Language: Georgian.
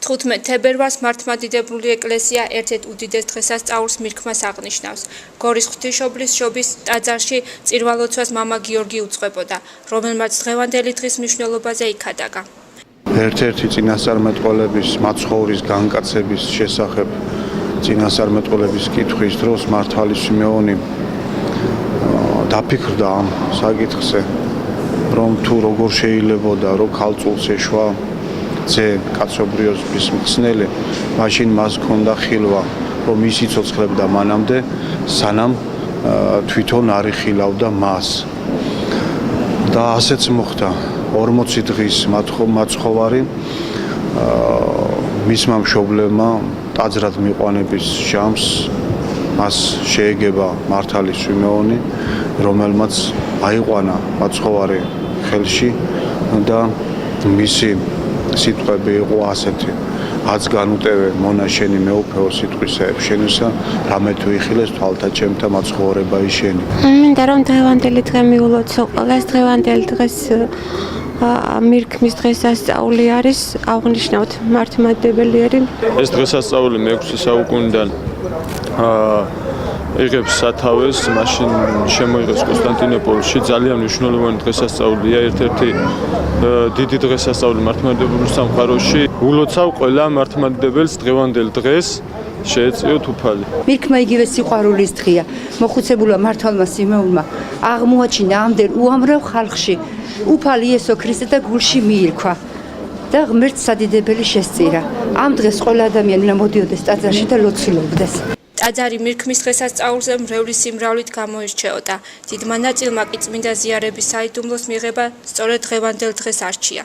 15 თებერვალს მართლმადიდებლური ეკლესია ერთ-ერთ უდიდეს დღესასწაულს მირქმას აღნიშნავს. გორის ღვთისმშობლის შობის ტაძარში წირვალოცვას მამა გიორგი უძღვებოდა, რომელმაც დღევანდელი დღის მნიშვნელობაზე იქადაგა. ერთ-ერთი წინასწარმეტყველების მაცხოვრის განკაცების შესახებ წინასწარმეტყველების კითხვის დროს მართალი სვიმეონი დაფიქრდა ამ საკითხზე, რომ თუ როგორ შეიძლებოდა რომ ქალწულს ეშვა ძე კაცობრიობის მცნელი, მაშინ მას ჰქონდა ხილვა, რომ ის იცოცხლებდა მანამდე, სანამ თვითონ არ იხილავდა მას. და ასეც მოხდა 40 დღის მაცხოვარი მისმა მშობლებმა ტაძრად მიყვანების ჟამს მას შეეგება მართალი სვიმეონი, რომელმაც აიყვანა მაცხოვარი ხელში და მისი სიტყვები იყო ასეთი: აც განუტევე მონაშენი მეუფეო სიტყვისა ეფშენისა, რამე თუ იხილეს თვალთა ჩემთა მაცხოვრება ისენი. მინდა რომ დღევანდელი დღე მიულოცო ყველას. დღევანდელი დღეს მირქმის დღესასწაული არის, აღნიშნავთ მართლმადიდებელი. ეს დღესასწაული მე-6 საუკუნიდან იღებს სათავეს, მაშინ შემოიღეს კონსტანტინოპოლში. ძალიან მნიშვნელოვანი დღესასწაულია, ერთ-ერთი დიდი დღესასწაული მართლმადიდებლურ სამყაროში. ულოცავ ყველა მართლმადიდებელს დღევანდელ დღეს შეეწიოთ უფალი. მირქმა იგივე სიყვარულის დღეა. მოხუცებულმა მართალმა სვიმეონმა აღმოაჩინა ამდენ უამრავ ხალხში უფალი იესო ქრისტე და გულში მიირქვა და ღმერთს სადიდებელი შესწირა. ამ დღეს ყველა ადამიანი უნდა მოდიოდეს ტაძარში და ლოცულობდეს. ტაძარი მირქმის დღესასწაულზე მრევლის სიმრავლით გამოირჩეოდა. დიდმა ნაწილმა კი წმინდა ზიარების საიდუმლოს მიღება სწორედ დღევანდელ დღეს არჩია.